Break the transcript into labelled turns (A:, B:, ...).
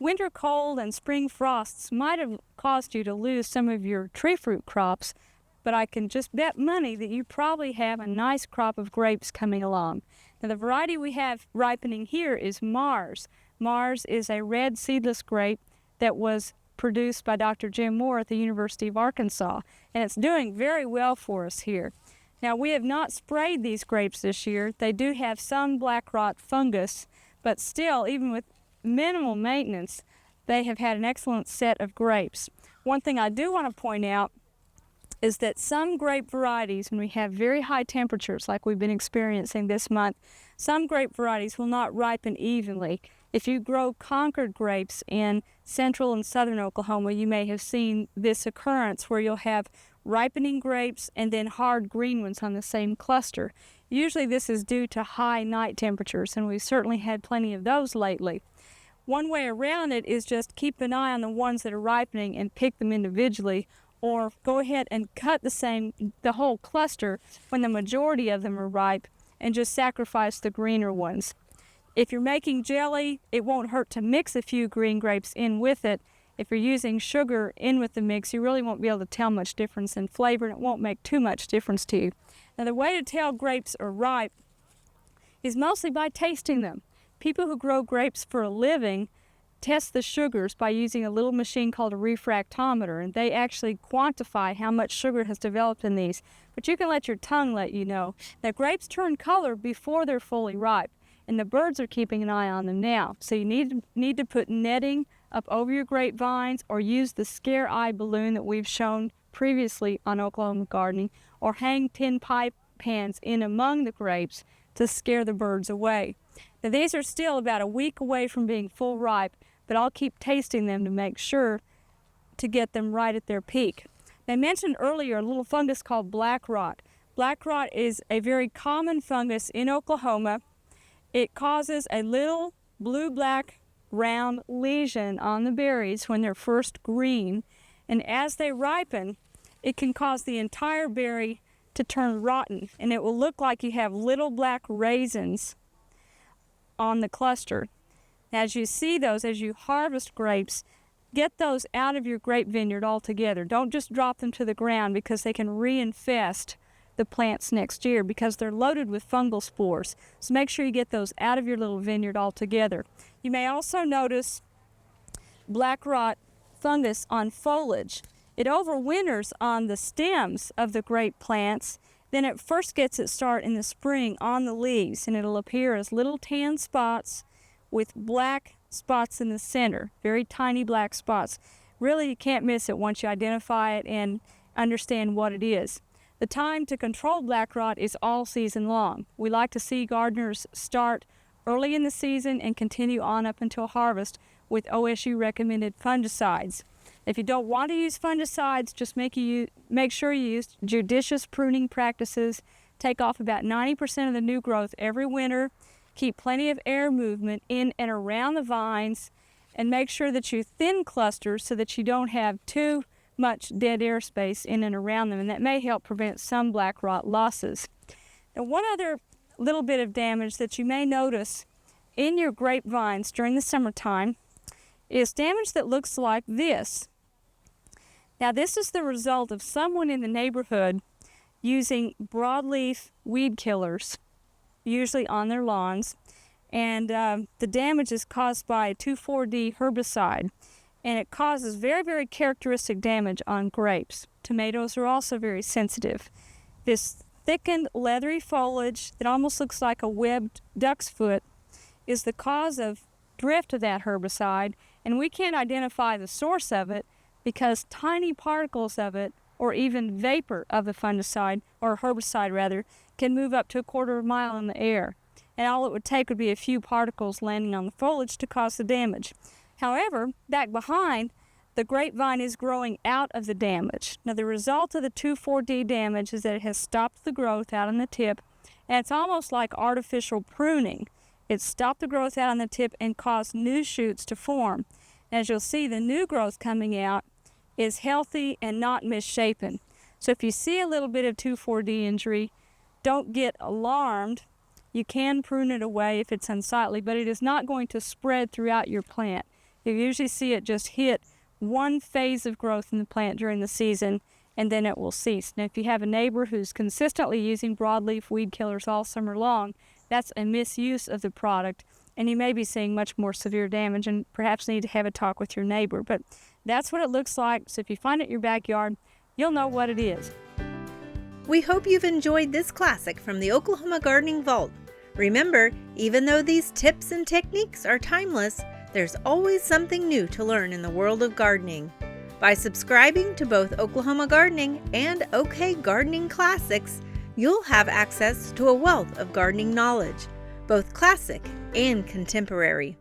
A: winter cold and spring frosts might have caused you to lose some of your tree fruit crops, but I can just bet money that you probably have a nice crop of grapes coming along. Now, the variety we have ripening here is Mars. Mars is a red seedless grape that was produced by Dr. Jim Moore at the University of Arkansas, and it's doing very well for us here. Now, we have not sprayed these grapes this year. They do have some Blackrot fungus, but still, even with minimal maintenance, they have had an excellent set of grapes. One thing I do want to point out is that some grape varieties, when we have very high temperatures like we've been experiencing this month, some grape varieties will not ripen evenly. If you grow Concord grapes in central and southern Oklahoma, you may have seen this occurrence where you'll have ripening grapes and then hard green ones on the same cluster. Usually this is due to high night temperatures, and we've certainly had plenty of those lately. One way around it is just keep an eye on the ones that are ripening and pick them individually, or go ahead and cut the whole cluster when the majority of them are ripe and just sacrifice the greener ones. If you're making jelly, it won't hurt to mix a few green grapes in with it. If you're using sugar in with the mix, you really won't be able to tell much difference in flavor, and it won't make too much difference to you. Now, the way to tell grapes are ripe is mostly by tasting them. People who grow grapes for a living test the sugars by using a little machine called a refractometer, and they actually quantify how much sugar has developed in these. But you can let your tongue let you know. Now, grapes turn color before they're fully ripe, and the birds are keeping an eye on them now. So you need to put netting up over your grapevines, or use the scare eye balloon that we've shown previously on Oklahoma Gardening, or hang tin pipe pans in among the grapes to scare the birds away. Now, these are still about a week away from being full ripe, but I'll keep tasting them to make sure to get them right at their peak. I mentioned earlier a little fungus called Blackrot. Blackrot is a very common fungus in Oklahoma. It causes a little blue-black round lesion on the berries when they're first green, and as they ripen, it can cause the entire berry to turn rotten, and it will look like you have little black raisins on the cluster. As you see those, as you harvest grapes, get those out of your grape vineyard altogether. Don't just drop them to the ground, because they can reinfest the plants next year because they're loaded with fungal spores. So make sure you get those out of your little vineyard altogether. You may also notice Blackrot fungus on foliage. It overwinters on the stems of the grape plants. Then it first gets its start in the spring on the leaves, and it'll appear as little tan spots with black spots in the center, very tiny black spots. Really, you can't miss it once you identify it and understand what it is. The time to control Blackrot is all season long. We like to see gardeners start early in the season and continue on up until harvest with OSU recommended fungicides. If you don't want to use fungicides, just make sure you use judicious pruning practices. Take off about 90% of the new growth every winter. Keep plenty of air movement in and around the vines, and make sure that you thin clusters so that you don't have too much dead air space in and around them, and that may help prevent some Blackrot losses. Now, one other little bit of damage that you may notice in your grapevines during the summertime is damage that looks like this. Now, this is the result of someone in the neighborhood using broadleaf weed killers, usually on their lawns, and the damage is caused by a 2,4-D herbicide, and it causes very, very characteristic damage on grapes. Tomatoes are also very sensitive. This thickened, leathery foliage that almost looks like a webbed duck's foot is the cause of drift of that herbicide, and we can't identify the source of it because tiny particles of it, or even vapor of the fungicide, or herbicide rather, can move up to a quarter of a mile in the air. And all it would take would be a few particles landing on the foliage to cause the damage. However, back behind, the grapevine is growing out of the damage. Now, the result of the 2,4-D damage is that it has stopped the growth out on the tip, and it's almost like artificial pruning. It stopped the growth out on the tip and caused new shoots to form. As you'll see, the new growth coming out is healthy and not misshapen. So if you see a little bit of 2,4-D injury, don't get alarmed. You can prune it away if it's unsightly, but it is not going to spread throughout your plant. You usually see it just hit one phase of growth in the plant during the season, and then it will cease. Now, if you have a neighbor who's consistently using broadleaf weed killers all summer long, that's a misuse of the product, and you may be seeing much more severe damage and perhaps need to have a talk with your neighbor. But that's what it looks like. So if you find it in your backyard, you'll know what it is.
B: We hope you've enjoyed this classic from the Oklahoma Gardening Vault. Remember, even though these tips and techniques are timeless, there's always something new to learn in the world of gardening. By subscribing to both Oklahoma Gardening and OK Gardening Classics, you'll have access to a wealth of gardening knowledge, both classic and contemporary.